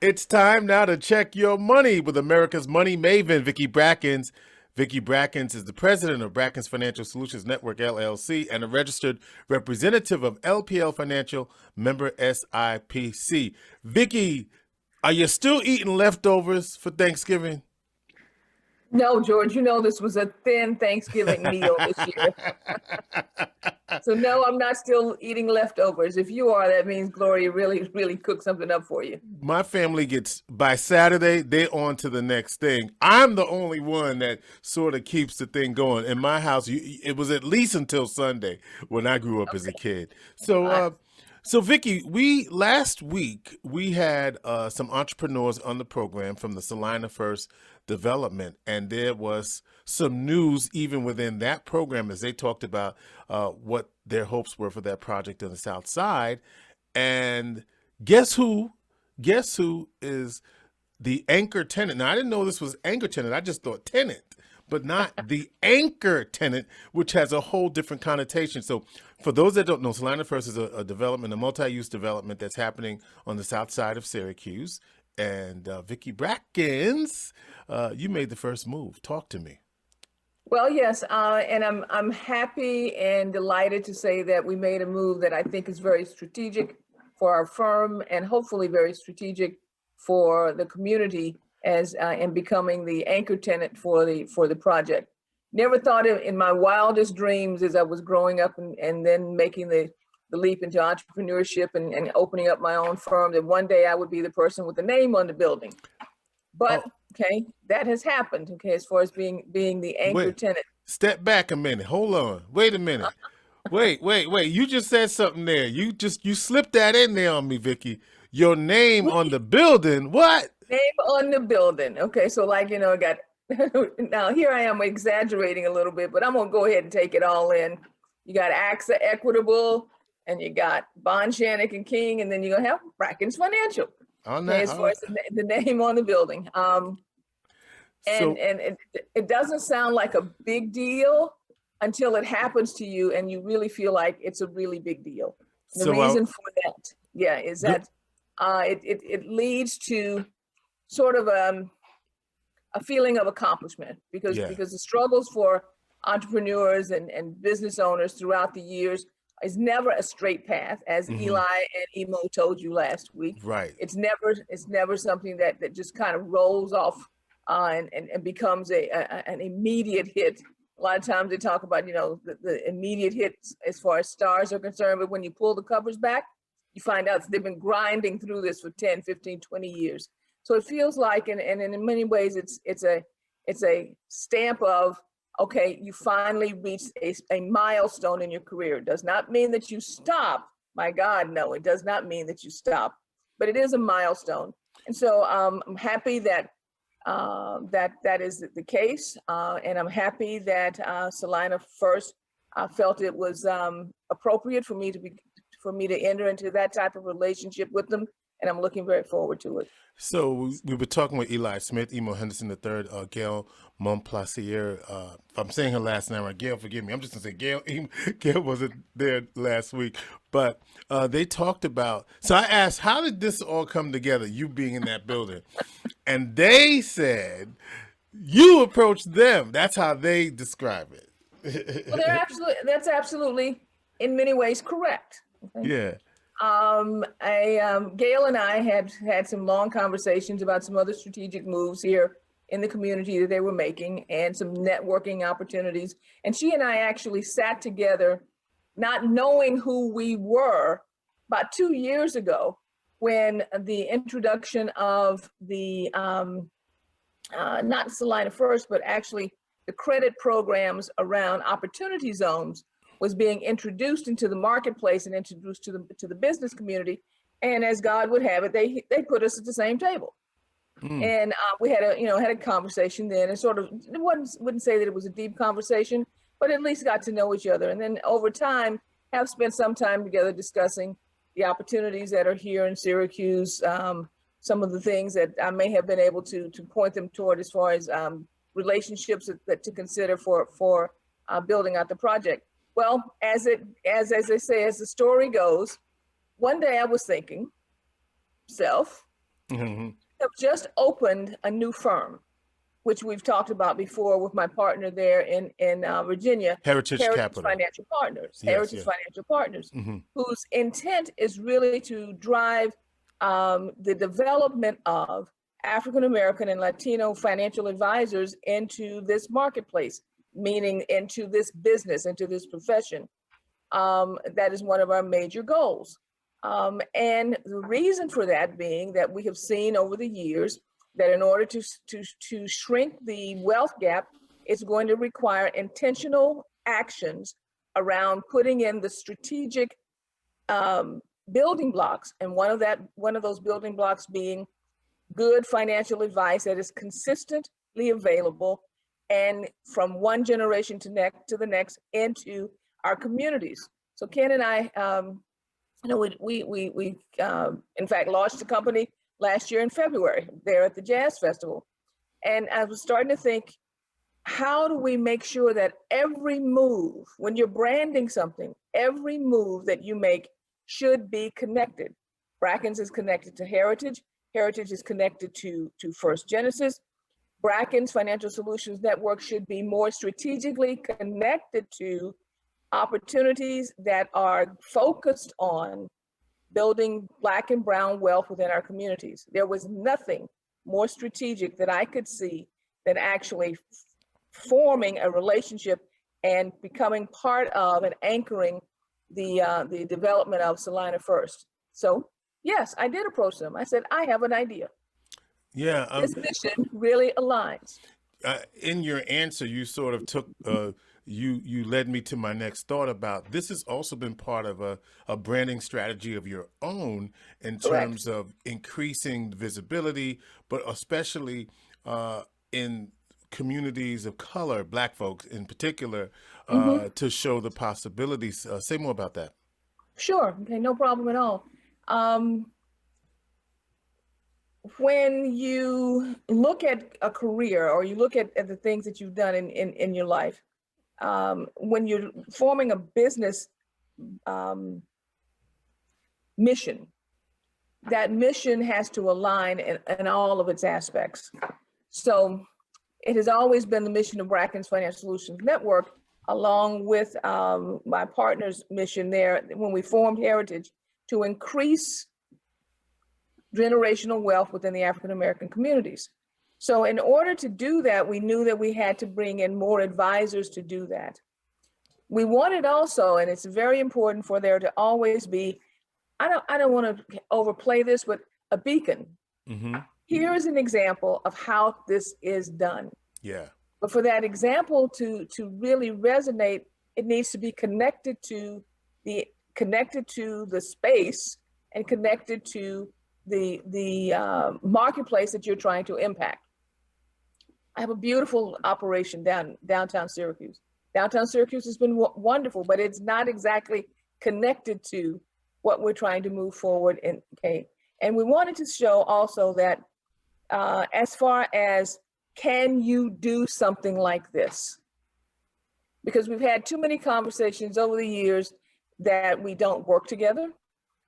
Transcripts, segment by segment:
It's time now to check your money with America's money maven, Vicki Brackens. Vicki Brackens is the president of Brackens Financial Solutions Network, LLC, and a registered representative of LPL Financial, member SIPC. Vicki, are you still eating leftovers for Thanksgiving? No, George, you know this was a thin Thanksgiving meal this year. So no, I'm not still eating leftovers. If you are, that means Gloria really cooked something up for you. My family gets, by Saturday, they're on to the next thing. I'm the only one that sort of keeps the thing going. In my house, it was at least until Sunday when I grew up as a kid. So Vicki, last week we had some entrepreneurs on the program from the Salina First Development, and there was some news even within that program as they talked about what their hopes were for that project on the South Side. And guess who is the anchor tenant? Now, I didn't know this was anchor tenant. I just thought tenant, but not the anchor tenant, which has a whole different connotation. So for those that don't know, Salina First is a development, a multi-use development that's happening on the south side of Syracuse. And Vicki Brackens, you made the first move. Talk to me. Well, yes, and I'm happy and delighted to say that we made a move that I think is very strategic for our firm and hopefully very strategic for the community as in becoming the anchor tenant for the project. Never thought in my wildest dreams as I was growing up and then making the leap into entrepreneurship and opening up my own firm that one day I would be the person with the name on the building. But okay, that has happened. Okay, as far as being the anchor tenant. Step back a minute. Hold on. Wait a minute. Wait. You just said something there. You slipped that in there on me, Vicki. Your name on the building. What? Name on the building. Okay, so like, I got now here I am exaggerating a little bit, but I'm gonna go ahead and take it all in. You got AXA Equitable, and you got Bond, Shannick and King, and then you're gonna have Brackens Financial. As far as the name on the building. And it doesn't sound like a big deal until it happens to you and you really feel like it's a really big deal. The reason for that, is that it leads to sort of a feeling of accomplishment because the struggles for entrepreneurs and business owners throughout the years is never a straight path, as Eli and Emo told you last week. Right. It's never something that just kind of rolls off and becomes an immediate hit. A lot of times they talk about, the immediate hits as far as stars are concerned, but when you pull the covers back, you find out they've been grinding through this for 10, 15, 20 years. So it feels like, and in many ways, it's a stamp of, okay, you finally reached a milestone in your career. It does not mean that you stop. My God, no, it does not mean that you stop, but it is a milestone. And so I'm happy that that is the case. And I'm happy that Salina First felt it was appropriate for me to enter into that type of relationship with them. And I'm looking very forward to it. So we were talking with Eli Smith, Emo Henderson III, Gail Montplaisir. If I'm saying her last name right, Gail, forgive me. I'm just going to say Gail. Gail wasn't there last week. But they talked about, so I asked, how did this all come together, you being in that building? And they said, you approached them. That's how they describe it. Well, that's absolutely, in many ways, correct. Okay? Yeah. Gail and I had some long conversations about some other strategic moves here in the community that they were making and some networking opportunities. And she and I actually sat together, not knowing who we were, about 2 years ago when the introduction of the, not Salina First, but actually the credit programs around opportunity zones was being introduced into the marketplace and introduced to the business community. And as God would have it, they put us at the same table. And we had a conversation then, and sort of wouldn't say that it was a deep conversation, but at least got to know each other. And then over time, have spent some time together discussing the opportunities that are here in Syracuse, some of the things that I may have been able to point them toward as far as relationships that to consider for building out the project. Well, as they say, as the story goes, one day I was thinking, have just opened a new firm, which we've talked about before with my partner there in Virginia, Heritage Capital. Financial Partners, Yes, Heritage yes. Financial Partners, whose intent is really to drive the development of African American and Latino financial advisors into this marketplace, meaning into this business, into this profession. That is one of our major goals. And the reason for that being that we have seen over the years that in order to shrink the wealth gap, it's going to require intentional actions around putting in the strategic building blocks, and one of those building blocks being good financial advice that is consistently available and from one generation to the next into our communities. So Ken and I, we in fact launched a company last year in February there at the Jazz Festival, and I was starting to think, how do we make sure that every move, when you're branding something, every move that you make should be connected? Brackens is connected to Heritage. Heritage is connected to First Genesis. Brackens Financial Solutions Network should be more strategically connected to opportunities that are focused on building Black and brown wealth within our communities. There was nothing more strategic that I could see than actually forming a relationship and becoming part of and anchoring the development of Salina First. So yes, I did approach them. I said, I have an idea. Yeah. This mission really aligns. In your answer, you sort of took, you led me to my next thought about this has also been part of a branding strategy of your own in terms of increasing visibility, but especially in communities of color, Black folks in particular, to show the possibilities. Say more about that. Sure. Okay, no problem at all. When you look at a career or you look at the things that you've done in your life, when you're forming a business mission, that mission has to align in all of its aspects. So it has always been the mission of Brackens Financial Solutions Network, along with my partner's mission there when we formed Heritage, to increase generational wealth within the African American communities. So in order to do that, we knew that we had to bring in more advisors to do that. We wanted also, and it's very important for there to always be, I don't want to overplay this, but a beacon. Here is an example of how this is done. Yeah. But for that example to really resonate, it needs to be connected to the space and connected to the marketplace that you're trying to impact. I have a beautiful operation downtown Syracuse. Downtown Syracuse has been wonderful, but it's not exactly connected to what we're trying to move forward in. Okay, and we wanted to show also that as far as, can you do something like this? Because we've had too many conversations over the years that we don't work together.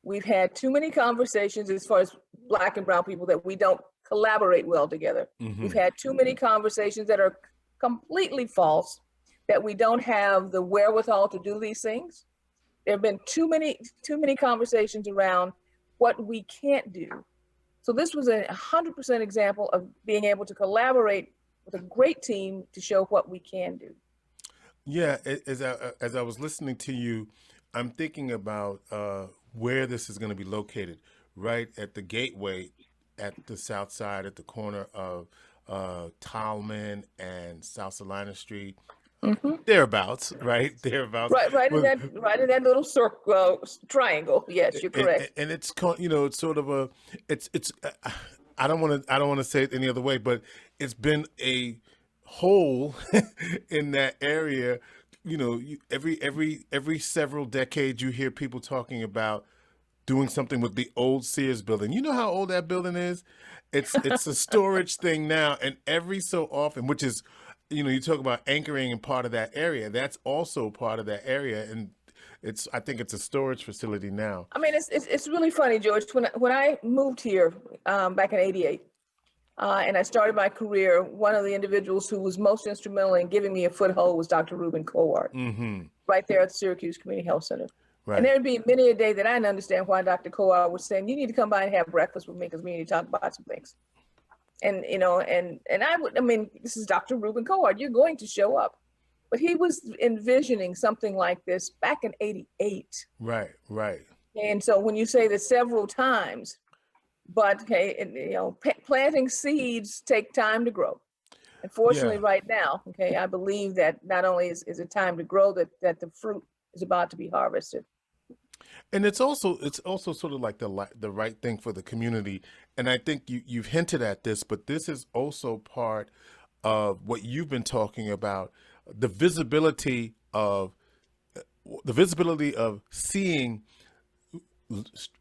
We've had too many conversations as far as Black and brown people that we don't collaborate well together. We've had too many conversations that are completely false, that we don't have the wherewithal to do these things. There have been too many conversations around what we can't do. So this was a 100% example of being able to collaborate with a great team to show what we can do. Yeah, as I was listening to you, I'm thinking about where this is going to be located, right at the gateway at the south side, at the corner of Tolman and South Salina Street. Thereabouts, right? Thereabouts. Right in that little circle, triangle. Yes, you're correct. And it's, it's sort of a, it's. I don't want to say it any other way, but it's been a hole in that area. Every several decades, you hear people talking about doing something with the old Sears building. You know how old that building is? It's a storage thing now, and every so often, which is, you talk about anchoring in part of that area. That's also part of that area, and I think it's a storage facility now. I mean, it's really funny, George. When I moved here back in '88, and I started my career, one of the individuals who was most instrumental in giving me a foothold was Dr. Reuben Cohen, right there at the Syracuse Community Health Center. Right. And there'd be many a day that I didn't understand why Dr. Cohen was saying, you need to come by and have breakfast with me because we need to talk about some things. And, this is Dr. Reuben Cohen, you're going to show up. But he was envisioning something like this back in '88. Right. And so when you say that several times, but planting seeds take time to grow. Unfortunately, right now, I believe that not only is it time to grow, that the fruit is about to be harvested. And it's also sort of like the right thing for the community. And I think you've hinted at this, but this is also part of what you've been talking about, the visibility of seeing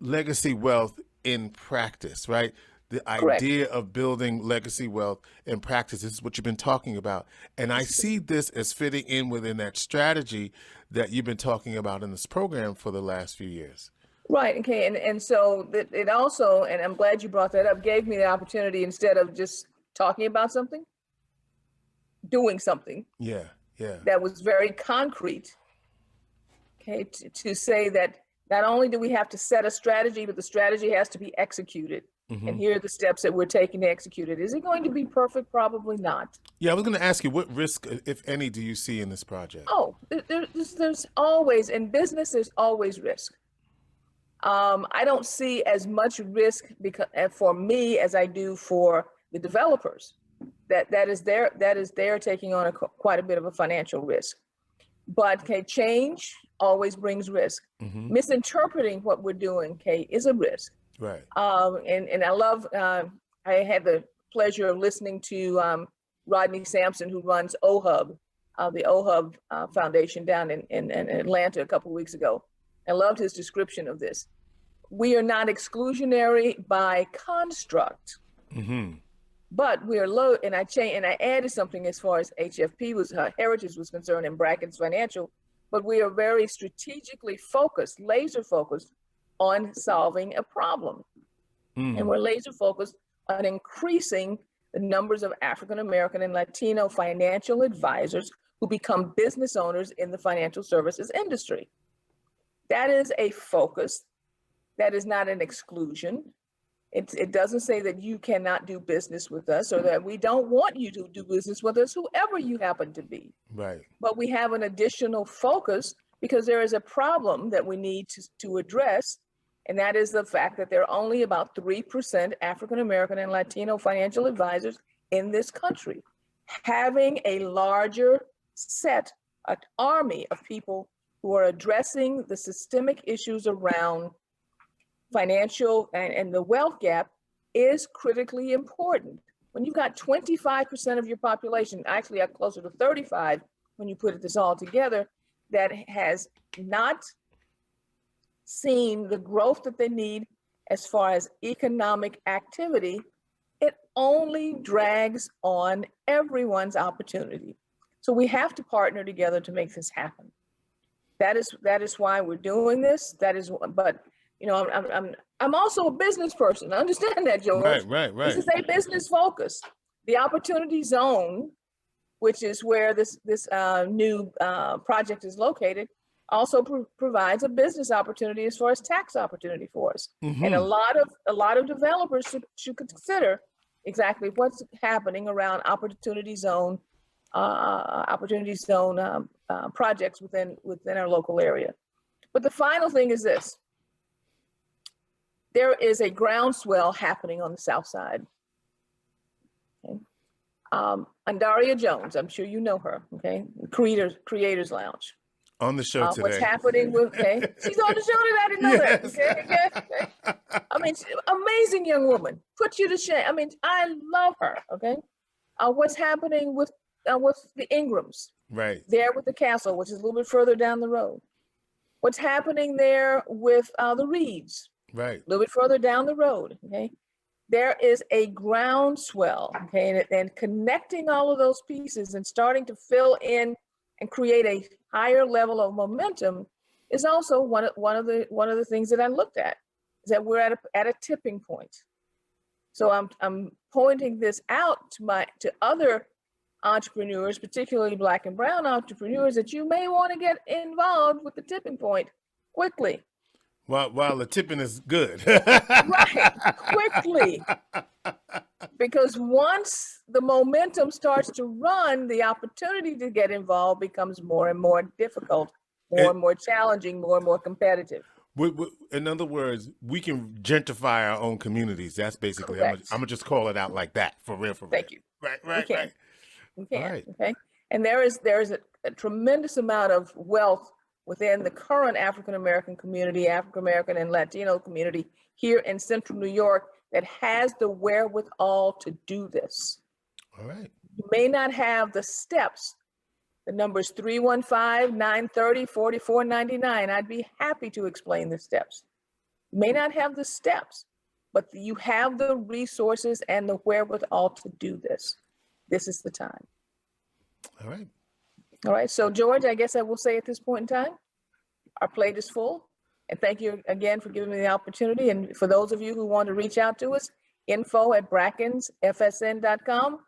legacy wealth in practice, right? The Correct. idea of building legacy wealth in practice. This is what you've been talking about. And I see this as fitting in within that strategy that you've been talking about in this program for the last few years. Right. Okay. And so it also, and I'm glad you brought that up, gave me the opportunity, instead of just talking about something, doing something. Yeah. That was very concrete. To say that not only do we have to set a strategy, but the strategy has to be executed. And here are the steps that we're taking to execute it. Is it going to be perfect? Probably not. Yeah, I was going to ask you, what risk, if any, do you see in this project? Oh, there's always, in business, there's always risk. I don't see as much risk for me as I do for the developers. That is they're taking on quite a bit of a financial risk. But change always brings risk. Misinterpreting what we're doing, is a risk. Right. And I love, I had the pleasure of listening to Rodney Sampson, who runs OHUB, the OHUB Foundation down in Atlanta a couple of weeks ago. I loved his description of this. We are not exclusionary by construct, but we are low. And I added something as far as HFP heritage was concerned, in Brackens Financial, but we are very strategically focused, laser focused on solving a problem. And we're laser focused on increasing the numbers of African American and Latino financial advisors who become business owners in the financial services industry. That is a focus. That is not an exclusion. It doesn't say that you cannot do business with us, or that we don't want you to do business with us, whoever you happen to be. Right. But we have an additional focus because there is a problem that we need to address. And that is the fact that there are only about 3% African American and Latino financial advisors in this country. Having a larger set, an army of people who are addressing the systemic issues around financial and the wealth gap is critically important. When you've got 25% of your population, actually closer to 35 when you put this all together, that has not seen the growth that they need as far as economic activity, it only drags on everyone's opportunity. So we have to partner together to make this happen. That is why we're doing this. But I'm also a business person. Understand that, George. Right. This is a business focus. The opportunity zone, which is where this new project is located, also provides a business opportunity as far as tax opportunity for us. And a lot of developers should consider exactly what's happening around opportunity zone projects within our local area. But the final thing is this: there is a groundswell happening on the South Side. Okay. Andaria Jones, I'm sure you know her. Okay, Creators Lounge. On the show today. What's happening with, she's on the show today, I didn't know that, okay. I mean, amazing young woman, put you to shame. I mean, I love her, okay. What's happening with the Ingrams? Right. There with the castle, which is a little bit further down the road. What's happening there with the Reeds, Right. a little bit further down the road, okay? There is a groundswell, okay? And connecting all of those pieces and starting to fill in and create a higher level of momentum is also one of the things that I looked at, is that we're at a tipping point. So I'm pointing this out to other entrepreneurs, particularly Black and brown entrepreneurs, that you may want to get involved with the tipping point quickly. While the tipping is good. Right, quickly. Because once the momentum starts to run, the opportunity to get involved becomes more and more difficult, more and more challenging, more and more competitive. In other words, we can gentrify our own communities. That's basically, I'm Correct. gonna just call it out like that, for real, for real. Thank you. Right, We right, can. right. We can. All right. Okay. And there is a tremendous amount of wealth within the current African American community, African American and Latino community here in Central New York that has the wherewithal to do this. All right. You may not have the steps. The number is 315-930-4499. I'd be happy to explain the steps. You may not have the steps, but you have the resources and the wherewithal to do this. This is the time. All right. All right. So, George, I guess I will say at this point in time, our plate is full. And thank you again for giving me the opportunity. And for those of you who want to reach out to us, info@brackensfsn.com,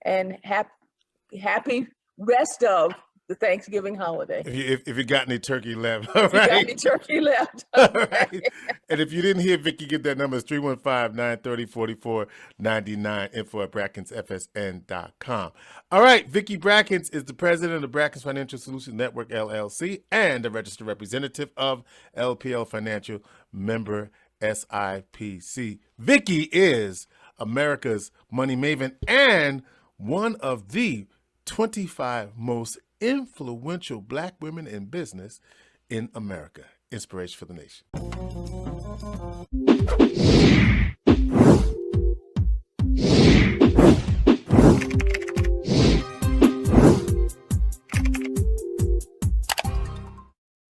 and happy rest of the Thanksgiving holiday. If you got any turkey left, all If you right. got any turkey left. All right. And if you didn't hear Vicki get that number, it's 315-930-4499, info@brackensfsn.com. All right. Vicki Brackens is the president of the Brackens Financial Solutions Network, LLC, and a registered representative of LPL Financial, member SIPC. Vicki is America's money maven and one of the 25 most influential Black women in business in America. Inspiration for the nation.